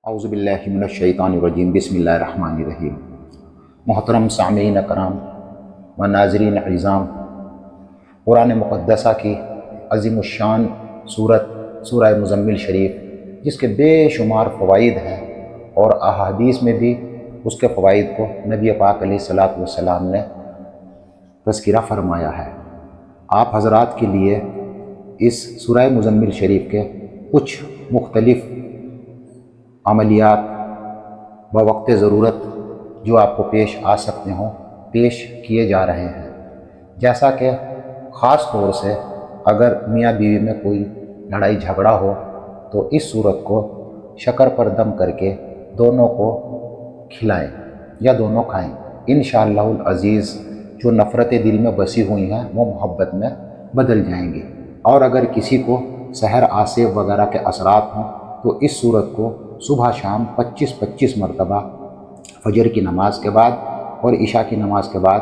اعوذ باللہ من الشیطان الرجیم بسم اللہ الرحمن الرحیم۔ محترم سامعین کرام و ناظرین اعظام، قرآن مقدسہ کی عظیم الشان سورہ مزمل شریف، جس کے بے شمار فوائد ہیں اور احادیث میں بھی اس کے فوائد کو نبی پاک علیہ الصلاۃ والسلام نے تذکرہ فرمایا ہے۔ آپ حضرات کے لیے اس سورہ مزمل شریف کے کچھ مختلف عملیات بوقت ضرورت جو آپ کو پیش آ سکتے ہوں پیش کیے جا رہے ہیں، جیسا کہ خاص طور سے اگر میاں بیوی میں کوئی لڑائی جھگڑا ہو تو اس صورت کو شکر پر دم کر کے دونوں کو کھلائیں یا دونوں کھائیں، انشاءاللہ العزیز جو نفرتیں دل میں بسی ہوئی ہیں وہ محبت میں بدل جائیں گی۔ اور اگر کسی کو سحر آسیب وغیرہ کے اثرات ہوں تو اس صورت کو صبح شام 25 مرتبہ فجر کی نماز کے بعد اور عشاء کی نماز کے بعد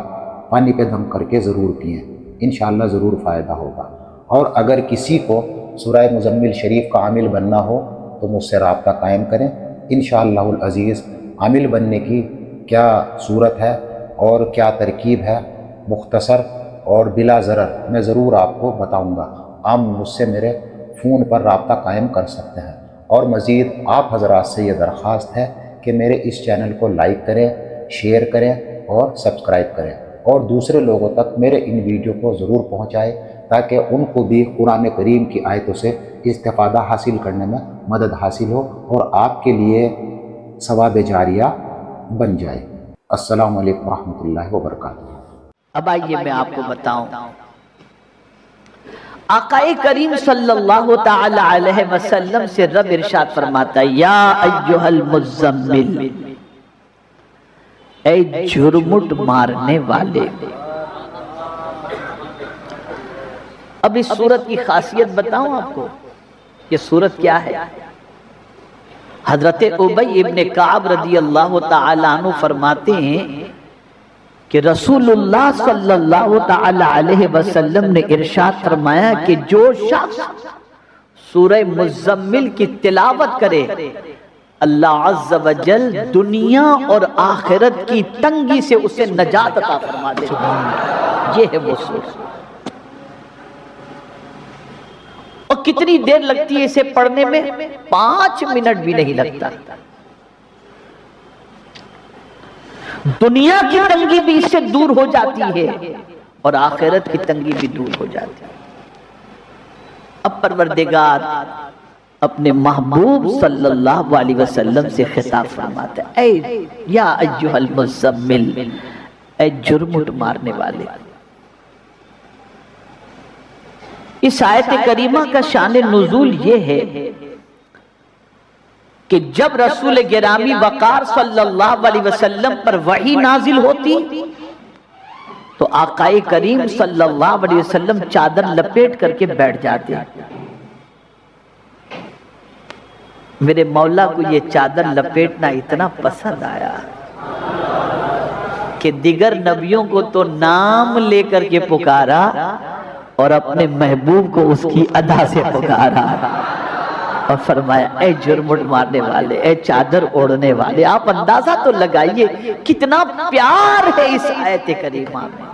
پانی پہ دم کر کے ضرور پئیں، انشاءاللہ ضرور فائدہ ہوگا۔ اور اگر کسی کو سورہ مزمل شریف کا عامل بننا ہو تو مجھ سے رابطہ قائم کریں، انشاءاللہ العزیز عامل بننے کی کیا صورت ہے اور کیا ترکیب ہے مختصر اور بلا ضرر میں ضرور آپ کو بتاؤں گا۔ آپ مجھ سے میرے فون پر رابطہ قائم کر سکتے ہیں۔ اور مزید آپ حضرات سے یہ درخواست ہے کہ میرے اس چینل کو لائک کریں، شیئر کریں اور سبسکرائب کریں، اور دوسرے لوگوں تک میرے ان ویڈیو کو ضرور پہنچائیں تاکہ ان کو بھی قرآن کریم کی آیتوں سے استفادہ حاصل کرنے میں مدد حاصل ہو اور آپ کے لیے ثواب جاریہ بن جائے۔ السلام علیکم ورحمۃ اللہ وبرکاتہ۔ اب آئیے میں آپ کو بتاؤں، آقا کریم صلی اللہ تعالی علیہ وسلم سے رب ارشاد فرماتا ہے، یا ایھا المزمل، اے جھرمٹ مارنے والے۔ اب اس سورت کی خاصیت بتاؤں آپ کو، یہ سورت کیا ہے؟ حضرت ابی ابن کعب رضی اللہ تعالی عنہ فرماتے ہیں کہ رسول اللہ صلی اللہ تعالی علیہ وسلم نے ارشاد فرمایا کہ جو شخص سورہ مزمل کی تلاوت کرے اللہ عز و جل دنیا اور آخرت کی تنگی سے اسے نجات عطا فرما دے۔ یہ ہے وہ سورہ۔ اور کتنی دیر لگتی ہے اسے پڑھنے میں؟ 5 منٹ بھی نہیں لگتا۔ دنیا کی تنگی بھی اس سے دور ہو جاتی ہے اور آخرت کی تنگی بھی دور ہو جاتی ہے۔ اب پروردگار اپنے محبوب صلی اللہ علیہ وسلم سے خطاب فرماتا ہے، اے یا ایھا المزمل، اے جھرمٹ مارنے والے۔ اس آیت کریمہ کا شان نزول یہ ہے کہ جب رسول گرامی وقار صلی اللہ علیہ وسلم پر وحی نازل ہوتی تو آقا کریم صلی اللہ علیہ وسلم چادر لپیٹ کر کے بیٹھ جاتے۔ میرے مولا کو یہ چادر لپیٹنا اتنا پسند آیا کہ دیگر نبیوں کو تو نام لے کر کے پکارا اور اپنے محبوب کو اس کی ادا سے پکارا اور فرمایا، اے جھرمٹ مارنے والے، اے چادر اوڑھنے والے۔ آپ اندازہ تو لگائیے کتنا پیار ہے اس آیت کریمہ میں۔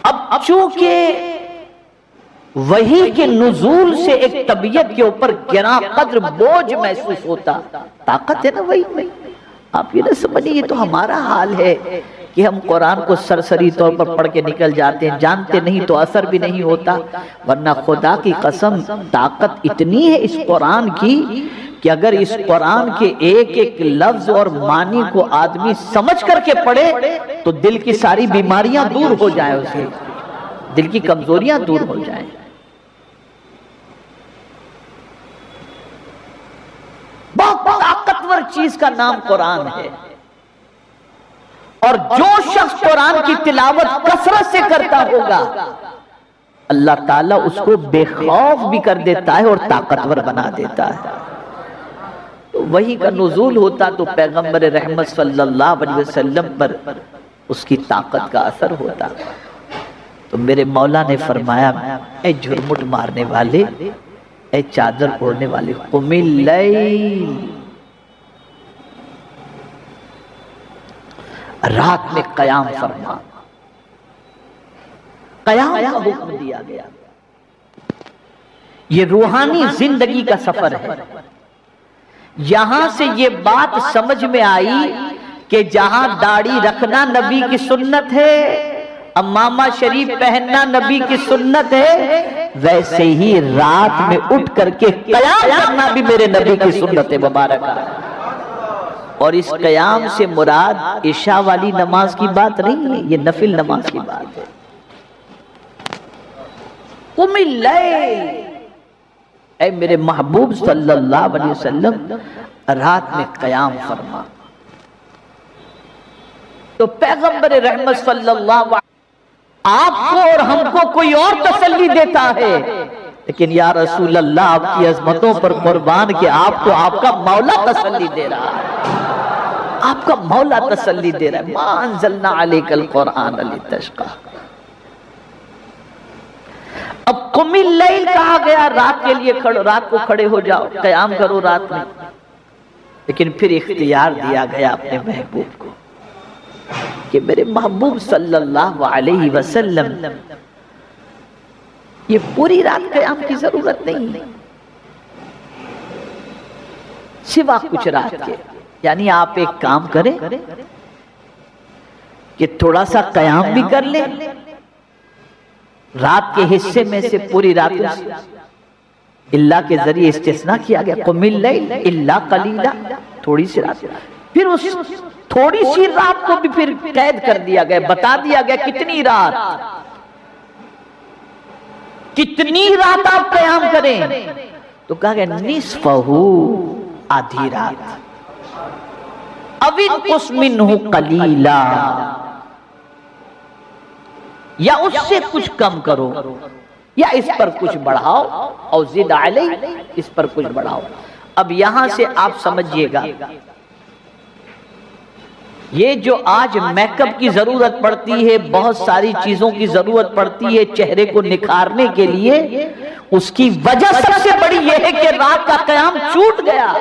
اب چونکہ وحی کے نزول سے ایک طبیعت کے اوپر گراں قدر بوجھ محسوس ہوتا، طاقت ہے نا وحی میں۔ آپ یہ نہ سمجھیں یہ تو ہمارا حال ہے کہ ہم قرآن کو سرسری طور پر پڑھ کے نکل جاتے ہیں، جانتے نہیں تو اثر بھی نہیں ہوتا، ورنہ خدا کی قسم طاقت اتنی ہے اس قرآن کی کہ اگر اس قرآن کے ایک ایک لفظ اور معنی کو آدمی سمجھ کر کے پڑھے تو دل کی ساری بیماریاں دور ہو جائیں، اسے دل کی کمزوریاں دور ہو جائیں۔ بہت طاقتور چیز کا نام قرآن ہے، اور جو شخص قرآن کی تلاوت کثرت سے کرتا ہوگا اللہ تعالیٰ اس کو بے خوف بھی کر دیتا ہے اور طاقتور بنا دیتا ہے۔ تو وحی کا نزول ہوتا تو پیغمبر رحمت صلی اللہ علیہ وسلم پر اس کی طاقت کا اثر ہوتا۔ تو میرے مولا نے فرمایا اے جھرمٹ مارنے والے، اے چادر اوڑھنے والے، قم اللیل، رات میں قیام فرما۔ قیام کا حکم دیا گیا۔ یہ روحانی زندگی کا سفر ہے۔ یہاں سے یہ بات سمجھ میں آئی کہ جہاں داڑھی رکھنا نبی کی سنت ہے، امامہ شریف پہننا نبی کی سنت ہے، ویسے ہی رات میں اٹھ کر کے قیام کرنا بھی میرے نبی کی سنت ہے مبارکہ۔ اور اس قیام سے مراد عشاء والی نماز کی بات نہیں ہے، یہ نفل نماز کی بات ہے۔ قم اللیل، اے میرے محبوب صلی اللہ علیہ وسلم رات میں قیام فرما۔ تو پیغمبر رحمت صلی اللہ علیہ وسلم آپ کو اور ہم کو کوئی اور تسلی دیتا ہے، لیکن یا رسول اللہ آپ کی عظمتوں پر قربان کہ آپ کو آپ کا مولا تسلی دے رہا ہے، آپ کا مولا تسلی دے رہا ہے۔ ما انزلنا علیک القرآن لتشقی۔ اب قم اللیل کہا گیا، رات کے لیے رات کو کھڑے ہو جاؤ، قیام کرو رات میں، لیکن پھر اختیار دیا گیا اپنے محبوب کو کہ میرے محبوب صلی اللہ علیہ وسلم یہ پوری رات قیام کی ضرورت نہیں ہے، سوا کچھ رات کے، یعنی آپ ایک کام کریں کہ تھوڑا سا قیام بھی کر لیں، رات کے حصے میں سے پوری رات اللہ کے ذریعے استثناء کیا گیا، قم اللیل الا قلیلا، تھوڑی سی رات، پھر اس تھوڑی سی رات کو بھی پھر قید کر دیا گیا، بتا دیا گیا کتنی رات، کتنی رات آپ قیام کریں، تو کہا گیا نصفہ، آدھی رات، او انقص منہ قلیلا، یا اس سے کچھ کم کرو، یا اس پر کچھ بڑھاؤ، او زد علی، اس پر کچھ بڑھاؤ۔ اب یہاں سے آپ سمجھئے گا یہ جو آج میک اپ کی ضرورت پڑتی ہے، بہت ساری چیزوں کی ضرورت پڑتی ہے چہرے کو نکھارنے کے لیے، اس کی وجہ سب سے بڑی یہ ہے کہ رات کا قیام چھوٹ گیا۔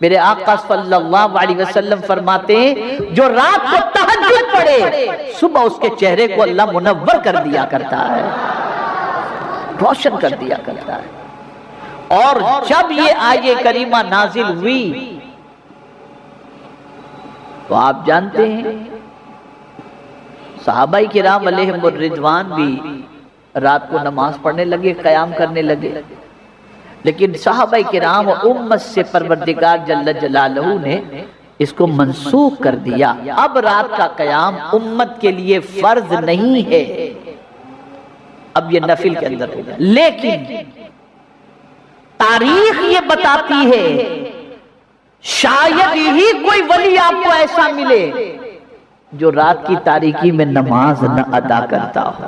میرے آقا صلی اللہ علیہ وسلم فرماتے ہیں جو رات کو تہجد پڑھے، صبح اس کے چہرے کو اللہ منور کر دیا کرتا ہے، روشن کر دیا کرتا ہے۔ اور جب یہ آیت کریمہ نازل ہوئی تو آپ جانتے ہیں صحابہ کرام علیہم الرضوان بھی رات کو نماز پڑھنے لگے، قیام کرنے لگے، لیکن صحابہ کرام امت سے پروردگار جل جلالہ نے اس کو منسوخ کر دیا، اب رات کا قیام امت کے لیے فرض نہیں ہے، اب یہ نفل کے اندر ہوگا۔ لیکن تاریخ یہ بتاتی ہے شاید ہی کوئی ولی آپ کو ایسا ملے جو رات کی تاریکی میں نماز نہ ادا کرتا ہو۔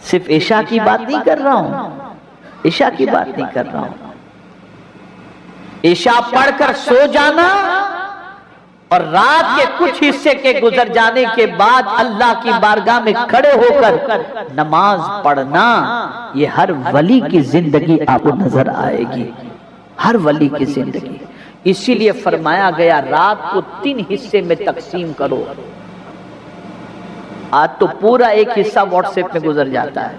صرف عشاء کی بات نہیں کر رہا ہوں، عشاء کی بات نہیں کر رہا ہوں، عشاء پڑھ کر سو جانا اور رات کے کچھ حصے کے گزر جانے کے بعد اللہ کی بارگاہ میں کھڑے ہو کر نماز پڑھنا، یہ ہر ولی کی زندگی آپ کو نظر آئے گی، ہر ولی کی زندگی۔ اسی لیے فرمایا گیا رات کو 3 حصے میں تقسیم کرو۔ آج تو پورا ایک حصہ واٹس ایپ میں گزر جاتا ہے،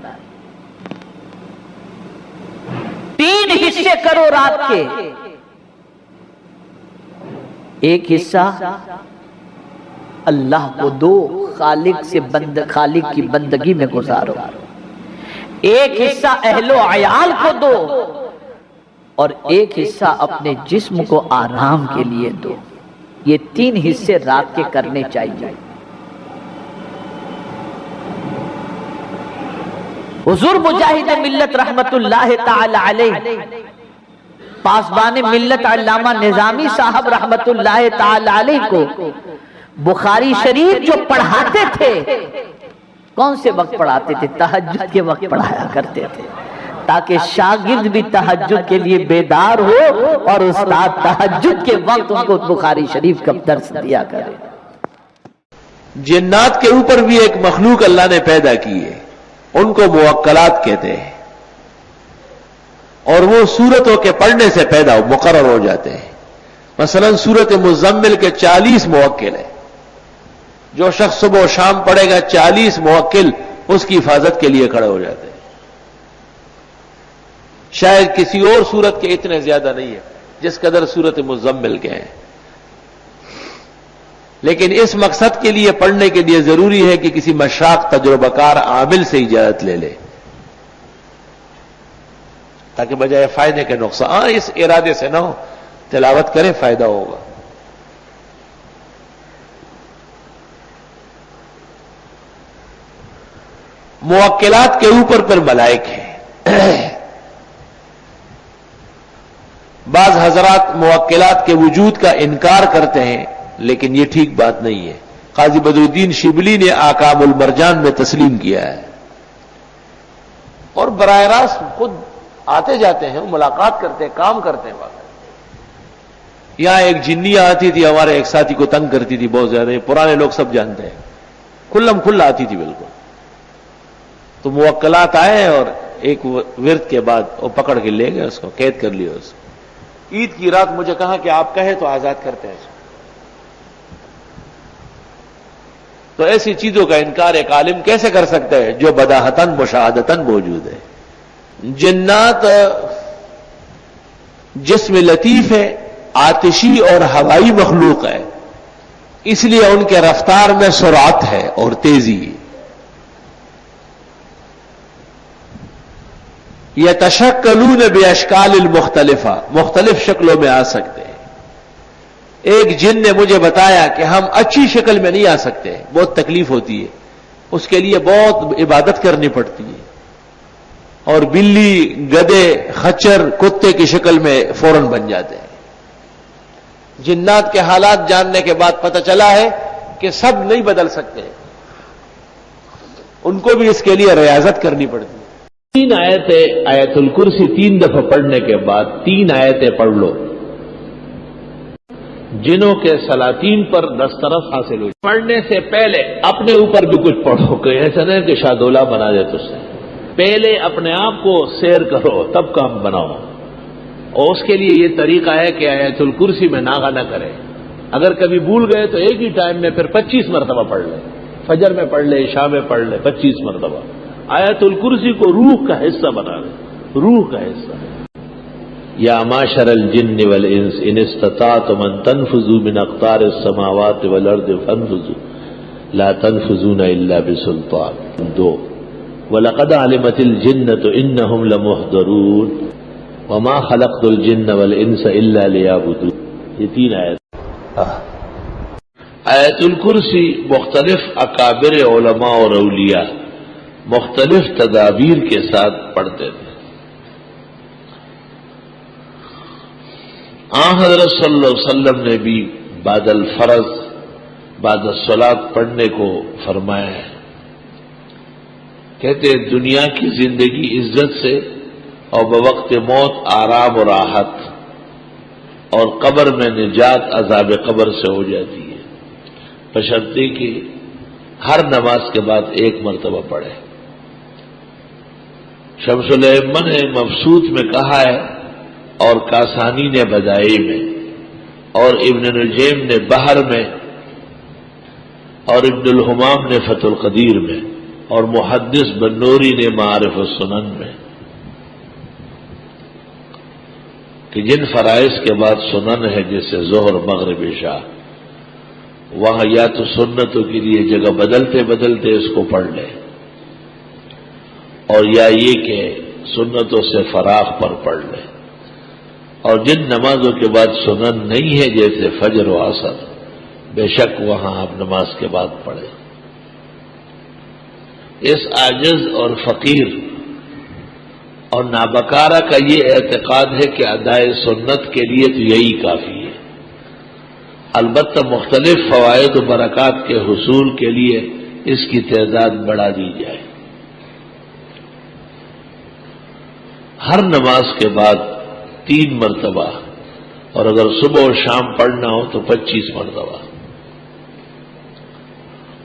3 حصے کرو رات کے، ایک حصہ اللہ کو دو، خالق کی بندگی میں گزارو، ایک حصہ اہل و عیال کو دو، اور ایک حصہ اپنے جسم کو آرام کے لیے دو۔ یہ 3 حصے رات کے کرنے چاہیے۔ حضور مجاہد ملت رحمت اللہ تعالی علیہ، پاسبان ملت علامہ نظامی صاحب رحمت اللہ تعالی علیہ کو بخاری شریف جو پڑھاتے تھے، کون سے وقت پڑھاتے تھے؟ تہجد کے وقت پڑھایا کرتے تھے، تاکہ شاگرد بھی تہجد کے لیے بیدار ہو اور استاد تہجد کے وقت ان کو بخاری شریف کا درس دیا کرے۔ جنات کے اوپر بھی ایک مخلوق اللہ نے پیدا کی ہے، ان کو موکلات کہتے ہیں، اور وہ سورتوں کے پڑھنے سے پیدا مقرر ہو جاتے ہیں۔ مثلا سورت مزمل کے 40 موکل ہیں، جو شخص صبح و شام پڑھے گا 40 موکل اس کی حفاظت کے لیے کھڑے ہو جاتے ہیں۔ شاید کسی اور سورت کے اتنے زیادہ نہیں ہے جس قدر سورت مزمل کے ہیں، لیکن اس مقصد کے لیے پڑھنے کے لیے ضروری ہے کہ کسی مشاق تجربہ کار عامل سے اجازت لے لے، تاکہ بجائے فائدے کے نقصان اس ارادے سے نہ ہو، تلاوت کرے فائدہ ہوگا۔ موکلات کے اوپر پر ملائک ہیں۔ بعض حضرات موکلات کے وجود کا انکار کرتے ہیں، لیکن یہ ٹھیک بات نہیں ہے۔ قاضی بدر الدین شبلی نے آکام المرجان میں تسلیم کیا ہے، اور براہ راست خود آتے جاتے ہیں، ملاقات کرتے ہیں، کام کرتے ہیں۔ وہاں یہاں ایک جنیہ آتی تھی، ہمارے ایک ساتھی کو تنگ کرتی تھی بہت زیادہ، پرانے لوگ سب جانتے ہیں، کھلم کھلا آتی تھی بالکل۔ تو موکلات آئے اور ایک ورد کے بعد وہ پکڑ کے لے گئے، اس کو قید کر لیا۔ اس کو عید کی رات مجھے کہا کہ آپ کہیں تو آزاد کرتے ہیں اس کو۔ تو ایسی چیزوں کا انکار ایک عالم کیسے کر سکتا ہے جو بداہتاً مشاہدتاً موجود ہے؟ جنات جسم لطیف ہے، آتشی اور ہوائی مخلوق ہے، اس لیے ان کے رفتار میں سرعت ہے اور تیزی۔ یتشکلون باشکال المختلفہ، مختلف شکلوں میں آ سکتے ہیں۔ ایک جن نے مجھے بتایا کہ ہم اچھی شکل میں نہیں آ سکتے، بہت تکلیف ہوتی ہے، اس کے لیے بہت عبادت کرنی پڑتی ہے، اور بلی، گدے، خچر، کتے کی شکل میں فوراً بن جاتے ہیں۔ جنات کے حالات جاننے کے بعد پتہ چلا ہے کہ سب نہیں بدل سکتے، ان کو بھی اس کے لیے ریاضت کرنی پڑتی ہے۔ 3 آیتیں آیت الکرسی 3 دفعہ پڑھنے کے بعد 3 آیتیں پڑھ لو، جنوں کے سلاطین پر دسترس حاصل ہو۔ پڑھنے سے پہلے اپنے اوپر بھی کچھ پڑھو، کہ ایسا نہیں کہ شادولہ بنا دے تجھ سے۔ پہلے اپنے آپ کو سیر کرو، تب کام بناؤ، اور اس کے لیے یہ طریقہ ہے کہ آیت الکرسی میں ناغہ نہ کرے۔ اگر کبھی بھول گئے تو ایک ہی ٹائم میں پھر 25 مرتبہ پڑھ لے، فجر میں پڑھ لے، عشاء میں پڑھ لے، 25 مرتبہ۔ آیت الکرسی کو روح کا حصہ بنا لے، روح کا حصہ۔ یا معشر الجن والانس ان استطعتم ان تنفذوا من اقطار السماوات والارض فانفذوا لا تنفذون الا بسلطان۔ 2 وَلَقَدْ عَلِمَتِ الْجِنَّةُ إِنَّهُمْ لَمُحْضَرُونَ وَمَا خَلَقْتُ الْجِنَّ وَالْإِنسَ إِلَّا لِيَعْبُدُونِ۔ یہ 3 آیت۔ آیت الکرسی مختلف اکابر علماء اور اولیاء مختلف تدابیر کے ساتھ پڑھتے تھے۔ حضرت صلی اللہ علیہ وسلم نے بھی بعد الفرض، بعد الصلاۃ پڑھنے کو فرمایا ہے۔ کہتے ہیں دنیا کی زندگی عزت سے اور بوقت موت آرام و راحت، اور قبر میں نجات عذاب قبر سے ہو جاتی ہے، بشرطے کہ ہر نماز کے بعد 1 مرتبہ پڑھے۔ شمس الائمہ نے مبسوط میں کہا ہے، اور کاسانی نے بدائی میں، اور ابن نجیم نے بحر میں، اور ابن الحمام نے فتح القدیر میں، اور محدث بنوری نے معارف السنن میں، کہ جن فرائض کے بعد سنن ہے جیسے ظہر، مغرب، عشاء، وہاں یا تو سنتوں کے لیے جگہ بدلتے بدلتے اس کو پڑھ لے، اور یا یہ کہ سنتوں سے فراغ پر پڑھ لے، اور جن نمازوں کے بعد سنن نہیں ہے جیسے فجر و عصر، بے شک وہاں آپ نماز کے بعد پڑھیں۔ اس عاجز اور فقیر اور نابکارہ کا یہ اعتقاد ہے کہ ادائے سنت کے لیے تو یہی کافی ہے، البتہ مختلف فوائد و برکات کے حصول کے لیے اس کی تعداد بڑھا دی جائے۔ ہر نماز کے بعد 3 مرتبہ، اور اگر صبح اور شام پڑھنا ہو تو 25 مرتبہ،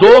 2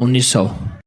1900।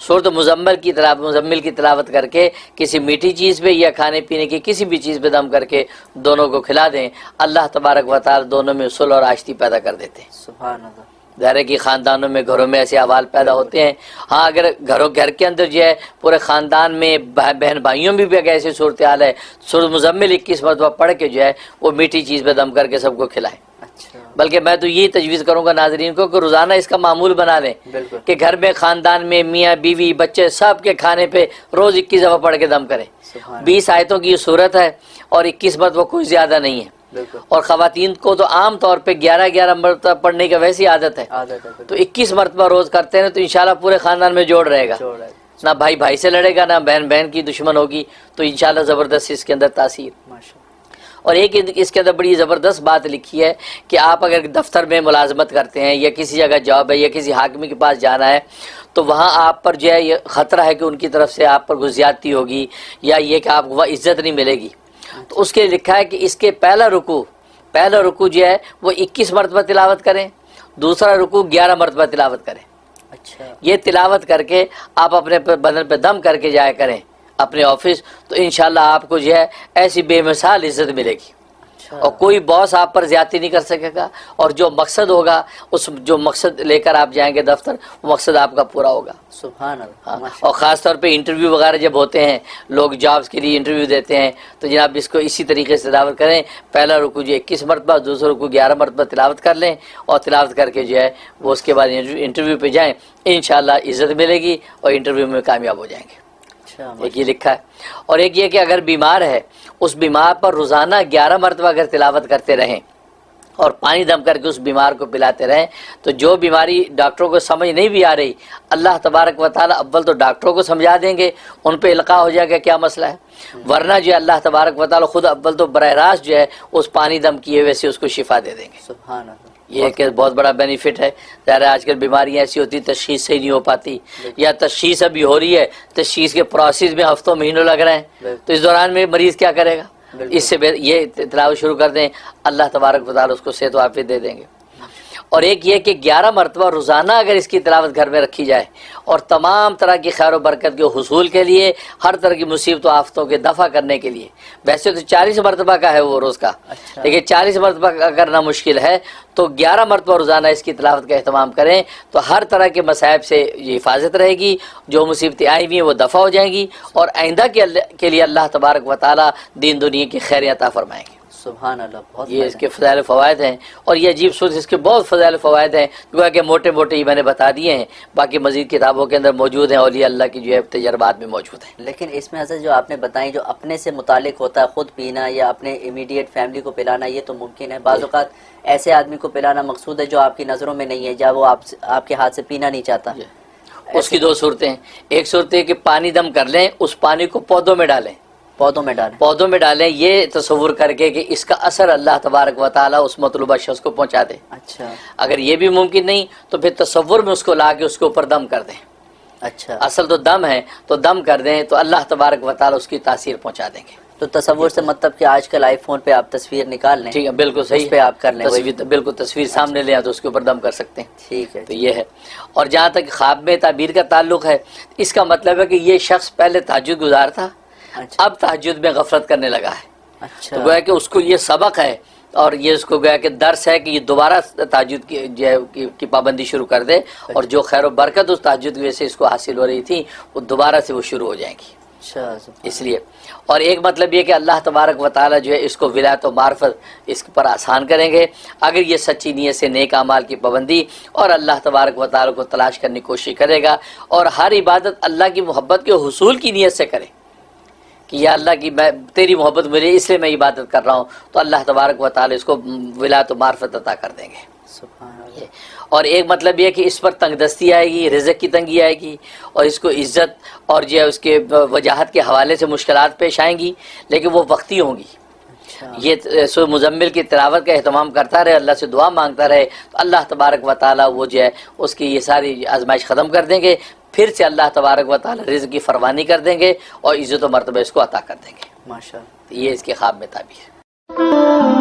سورۃ مزمل کی تلاوت کر کے کسی میٹھی چیز پہ یا کھانے پینے کی کسی بھی چیز پہ دم کر کے دونوں کو کھلا دیں، اللہ تبارک و تعالی دونوں میں صلح اور آشتی پیدا کر دیتے ہیں۔ سبحان اللہ۔ ظاہر ہے کہ خاندانوں میں گھروں میں ایسے احوال پیدا ہوتے ہیں۔ ہاں اگر گھر کے اندر جو ہے پورے خاندان میں بہن بھائیوں میں بھی اگر ایسی صورتحال ہے، سورۃ مزمل 21 مرتبہ پڑھ کے جو ہے وہ میٹھی چیز پہ دم کر کے سب کو کھلائیں۔ بلکہ میں تو یہی تجویز کروں گا ناظرین کو کہ روزانہ اس کا معمول بنا لیں کہ گھر میں خاندان میں میاں بیوی بچے سب کے کھانے پہ روز 21 دفعہ پڑھ کے دم کریں۔ 20 آیتوں کی یہ صورت ہے اور 21 مرتبہ کوئی زیادہ نہیں ہے، اور خواتین کو تو عام طور پہ 11 مرتبہ پڑھنے کی ویسی عادت ہے، تو 21 مرتبہ روز کرتے ہیں تو انشاءاللہ پورے خاندان میں جوڑ رہے گا، نہ بھائی بھائی سے لڑے گا، نہ بہن بہن کی دشمن ہوگی، تو انشاءاللہ زبردست اس کے اندر تاثیر۔ اور ایک اس کے اندر بڑی زبردست بات لکھی ہے کہ آپ اگر دفتر میں ملازمت کرتے ہیں یا کسی جگہ جاب ہے یا کسی حاکم کے پاس جانا ہے تو وہاں آپ پر جو ہے یہ خطرہ ہے کہ ان کی طرف سے آپ پر کوئی زیادتی ہوگی یا یہ کہ آپ کو عزت نہیں ملے گی، تو اس کے لکھا ہے کہ اس کے پہلا رکوع جو ہے وہ 21 مرتبہ تلاوت کریں، دوسرا رکوع 11 مرتبہ تلاوت کریں۔ یہ تلاوت کر کے آپ اپنے بدن پہ دم کر کے جایا کریں اپنے آفس، تو انشاءاللہ آپ کو جو ہے ایسی بے مثال عزت ملے گی، اور کوئی باس آپ پر زیادتی نہیں کر سکے گا، اور جو مقصد ہوگا جو مقصد لے کر آپ جائیں گے دفتر، وہ مقصد آپ کا پورا ہوگا۔ سبحان اللہ۔ اور خاص طور پہ انٹرویو وغیرہ جب ہوتے ہیں، لوگ جابز کے لیے انٹرویو دیتے ہیں، تو جناب اس کو اسی طریقے سے تلاوت کریں، پہلا رکوع جو 21 مرتبہ، دوسرا رکوع 11 مرتبہ تلاوت کر لیں، اور تلاوت کر کے جو ہے وہ اس کے بعد انٹرویو پہ جائیں، انشاءاللہ عزت ملے گی اور انٹرویو میں کامیاب ہو جائیں گے۔ ایک یہ لکھا ہے، اور ایک یہ کہ اگر بیمار ہے اس بیمار پر روزانہ 11 مرتبہ اگر تلاوت کرتے رہیں اور پانی دم کر کے اس بیمار کو پلاتے رہیں، تو جو بیماری ڈاکٹروں کو سمجھ نہیں بھی آ رہی، اللہ تبارک و تعالیٰ اول تو ڈاکٹروں کو سمجھا دیں گے، ان پہ القاء ہو جائے گا کیا مسئلہ ہے، ورنہ جو ہے اللہ تبارک و تعالیٰ خود اول تو براہ راست جو ہے اس پانی دم کیے ہوئے سے اس کو شفا دے دیں گے۔ سبحان اللہ۔ یہ کہ بہت بڑا بینیفٹ ہے۔ ظاہر ہے آج کل بیماریاں ایسی ہوتی تشخیص سے ہی نہیں ہو پاتی، یا تشخیص ابھی ہو رہی ہے، تشخیص کے پروسیس میں ہفتوں مہینوں لگ رہے ہیں، تو اس دوران میں مریض کیا کرے گا؟ اس سے یہ تلاوت شروع کر دیں، اللہ تبارک و تعالیٰ اس کو صحت و عافیت دے دیں گے۔ اور ایک یہ کہ 11 مرتبہ روزانہ اگر اس کی تلاوت گھر میں رکھی جائے اور تمام طرح کی خیر و برکت کے حصول کے لیے، ہر طرح کی مصیبت و آفتوں کے دفع کرنے کے لیے، ویسے تو 40 مرتبہ کا ہے وہ روز کا، لیکن 40 مرتبہ کرنا مشکل ہے، تو 11 مرتبہ روزانہ اس کی تلاوت کا اہتمام کریں، تو ہر طرح کے مصائب سے یہ حفاظت رہے گی، جو مصیبتیں آئی ہوئی ہیں وہ دفع ہو جائیں گی، اور آئندہ کے لیے اللہ تبارک و تعالیٰ دین دنیا کی خیریت عطا فرمائیں گے۔ سبحان اللہ۔ بہت یہ اس کے فضائل فوائد ہیں، اور یہ عجیب صورت اس کے بہت فضائل فوائد ہیں، کیونکہ موٹے موٹے ہی میں نے بتا دیے ہیں، باقی مزید کتابوں کے اندر موجود ہیں، اولیاء اللہ کی جو ہے تجربات میں موجود ہیں۔ لیکن اس میں حضرت جو آپ نے بتائیں جو اپنے سے متعلق ہوتا ہے، خود پینا یا اپنے امیڈیٹ فیملی کو پلانا، یہ تو ممکن ہے، بعض اوقات ایسے آدمی کو پلانا مقصود ہے جو آپ کی نظروں میں نہیں ہے، جب وہ آپ کے ہاتھ سے پینا نہیں چاہتا، اس کی دو صورتیں ہیں، ایک صورت ہے کہ پانی دم کر لیں، اس پانی کو پودوں میں ڈالیں، پودوں میں ڈالیں، یہ تصور کر کے کہ اس کا اثر اللہ تبارک و تعالیٰ اس مطلوبہ شخص کو پہنچا دے۔ اچھا، اگر یہ بھی ممکن نہیں تو پھر تصور میں اس کو لا کے اس کے اوپر دم کر دیں۔ اچھا، اصل تو دم ہے، تو دم کر دیں تو اللہ تبارک و تعالیٰ اس کی تاثیر پہنچا دیں گے۔ تو تصور سے مطلب کہ آج کل آئی فون پہ آپ تصویر نکال لیں، ٹھیک ہے، بالکل صحیح، اس پہ آپ کر لیں، بالکل تصویر سامنے لیں تو اس کے اوپر دم کر سکتے ہیں۔ ٹھیک ہے، تو یہ ہے۔ اور جہاں تک خواب میں تعبیر کا تعلق ہے، اس کا مطلب ہے کہ یہ شخص پہلے تہجد گزار تھا، اب تہجد میں غفلت کرنے لگا ہے، اچھا، تو گویا کہ اس کو یہ سبق ہے، اور یہ اس کو گویا کہ درس ہے کہ یہ دوبارہ تہجد کی پابندی شروع کر دے، اور جو خیر و برکت اس تہجد کی وجہ سے اس کو حاصل ہو رہی تھی وہ دوبارہ سے وہ شروع ہو جائیں گی۔ اس لیے، اور ایک مطلب یہ کہ اللہ تبارک و تعالیٰ جو ہے اس کو ولایت و معرفت اس پر آسان کریں گے اگر یہ سچی نیت سے نیک اعمال کی پابندی اور اللہ تبارک و تعالیٰ کو تلاش کرنے کی کوشش کرے گا، اور ہر عبادت اللہ کی محبت کے حصول کی نیت سے کرے کہ یا اللہ کی میں تیری محبت مجھے اس لیے میں عبادت کر رہا ہوں، تو اللہ تبارک و تعالیٰ اس کو ولایت و معرفت عطا کر دیں گے۔ اور ایک مطلب یہ کہ اس پر تنگ دستی آئے گی، رزق کی تنگی آئے گی، اور اس کو عزت اور جو ہے اس کے وجاہت کے حوالے سے مشکلات پیش آئیں گی، لیکن وہ وقتی ہوں گی۔ یہ سورۃ مزمل کی تلاوت کا اہتمام کرتا رہے، اللہ سے دعا مانگتا رہے، تو اللہ تبارک و تعالیٰ وہ جو ہے اس کی یہ ساری آزمائش ختم کر دیں گے، پھر سے اللہ تبارک و تعالیٰ رزق کی فراوانی کر دیں گے اور عزت و مرتبہ اس کو عطا کر دیں گے۔ ماشاءاللہ، یہ اس کے خواب میں تعبیر ہے۔